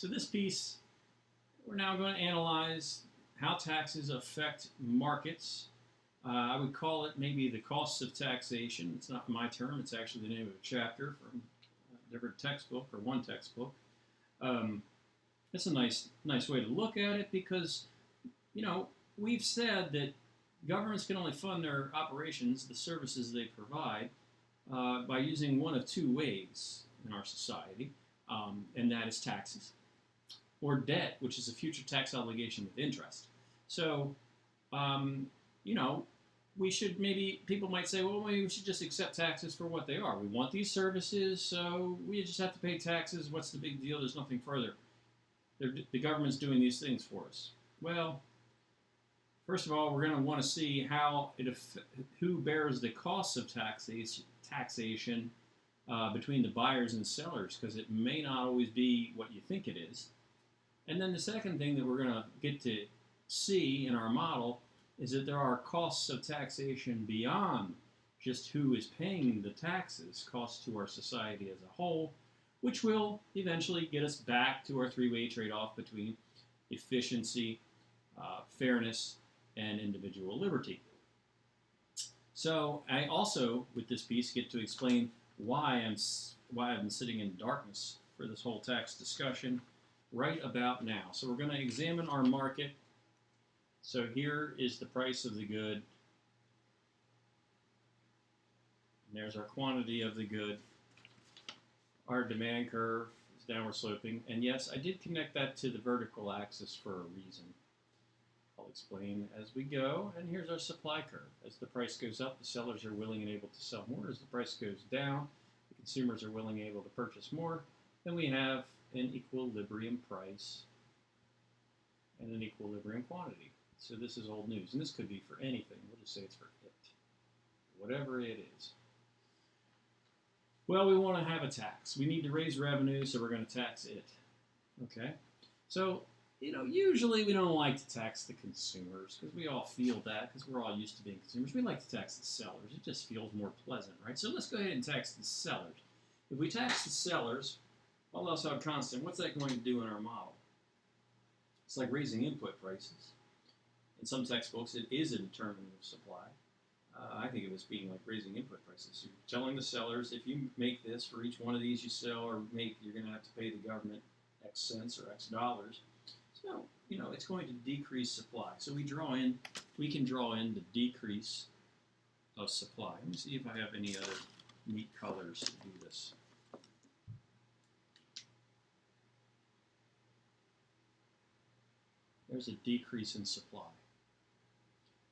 So this piece, we're now going to analyze how taxes affect markets. I would call it maybe the costs of taxation. It's not my term. It's actually the name of a chapter from a different textbook or one textbook. It's a nice way to look at it because, we've said that governments can only fund their operations, the services they provide, by using one of two ways in our society, and that is taxes or debt, which is a future tax obligation with interest. So, we should people might say, well, maybe we should just accept taxes for what they are. We want these services, so we just have to pay taxes. What's the big deal? There's nothing further. The government's doing these things for us. Well, first of all, we're going to want to see who bears the costs of taxation between the buyers and sellers, because it may not always be what you think it is. And then the second thing that we're going to get to see in our model is that there are costs of taxation beyond just who is paying the taxes, costs to our society as a whole, which will eventually get us back to our three-way trade-off between efficiency, fairness, and individual liberty. So I also, with this piece, get to explain why I've been sitting in darkness for this whole tax discussion right about now. So we're going to examine our market. So here is the price of the good. And there's our quantity of the good. Our demand curve is downward sloping. And yes, I did connect that to the vertical axis for a reason. I'll explain as we go. And here's our supply curve. As the price goes up, the sellers are willing and able to sell more. As the price goes down, the consumers are willing and able to purchase more. Then we have an equilibrium price and an equilibrium quantity. So this is old news. And this could be for anything. We'll just say it's for it. Whatever it is. Well, we want to have a tax. We need to raise revenue, so we're going to tax it. Okay? So, usually we don't like to tax the consumers because we all feel that because we're all used to being consumers. We like to tax the sellers. It just feels more pleasant, right? So let's go ahead and tax the sellers. If we tax the sellers, all else held constant, what's that going to do in our model? It's like raising input prices. In some textbooks, it is a determinant of supply. I think of it as being like raising input prices. You're telling the sellers, if you make this for each one of these you sell or make, you're going to have to pay the government X cents or X dollars. So, it's going to decrease supply. So we can draw in the decrease of supply. Let me see if I have any other neat colors to do this. There's a decrease in supply.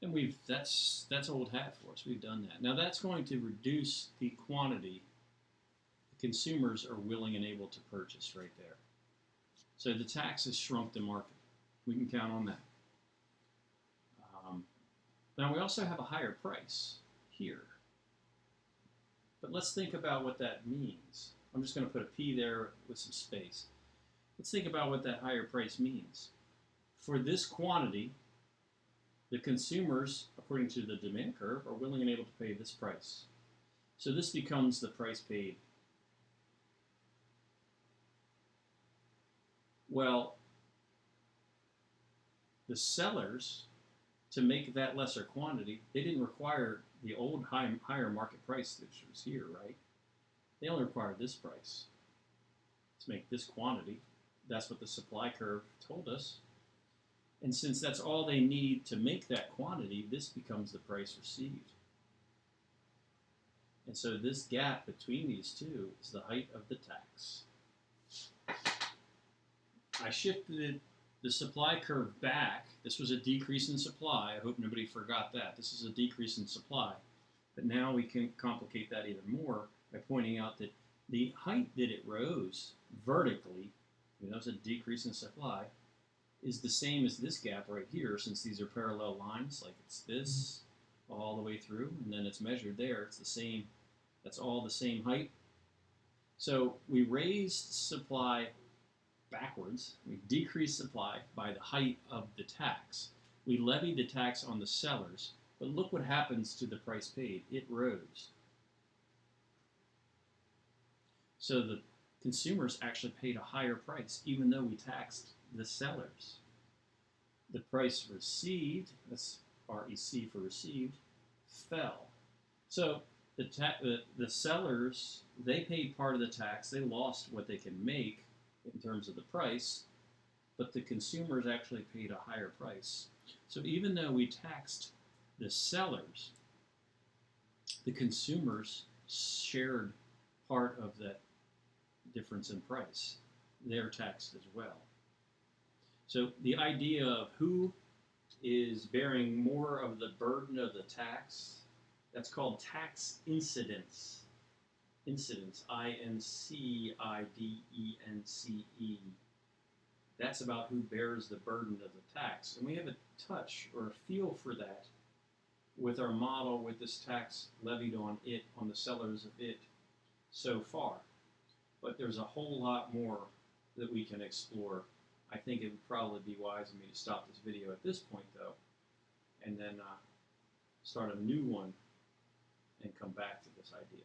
And that's old hat for us. We've done that. Now that's going to reduce the quantity the consumers are willing and able to purchase right there. So the tax has shrunk the market. We can count on that. Now we also have a higher price here. But let's think about what that means. I'm just going to put a P there with some space. Let's think about what that higher price means. For this quantity, the consumers, according to the demand curve, are willing and able to pay this price. So this becomes the price paid. Well, the sellers, to make that lesser quantity, they didn't require the old higher market price which was here, right? They only required this price to make this quantity. That's what the supply curve told us. And since that's all they need to make that quantity, this becomes the price received. And so this gap between these two is the height of the tax. I shifted the supply curve back. This was a decrease in supply. I hope nobody forgot that. This is a decrease in supply. But now we can complicate that even more by pointing out that the height that it rose vertically, that was a decrease in supply, is the same as this gap right here, since these are parallel lines, like it's this all the way through, and then it's measured there. It's the same. That's all the same height. So we raised supply backwards. We decreased supply by the height of the tax. We levied the tax on the sellers, but look what happens to the price paid. It rose. So consumers actually paid a higher price, even though we taxed the sellers. The price received, that's REC for received, fell. So the sellers, they paid part of the tax. They lost what they can make in terms of the price, but the consumers actually paid a higher price. So even though we taxed the sellers, the consumers shared part of that difference in price. They're taxed as well. So the idea of who is bearing more of the burden of the tax, that's called tax incidence. Incidence, INCIDENCE. That's about who bears the burden of the tax. And we have a touch or a feel for that with our model, with this tax levied on it, on the sellers of it, so far. But there's a whole lot more that we can explore. I think it would probably be wise of me to stop this video at this point, though, and then start a new one and come back to this idea.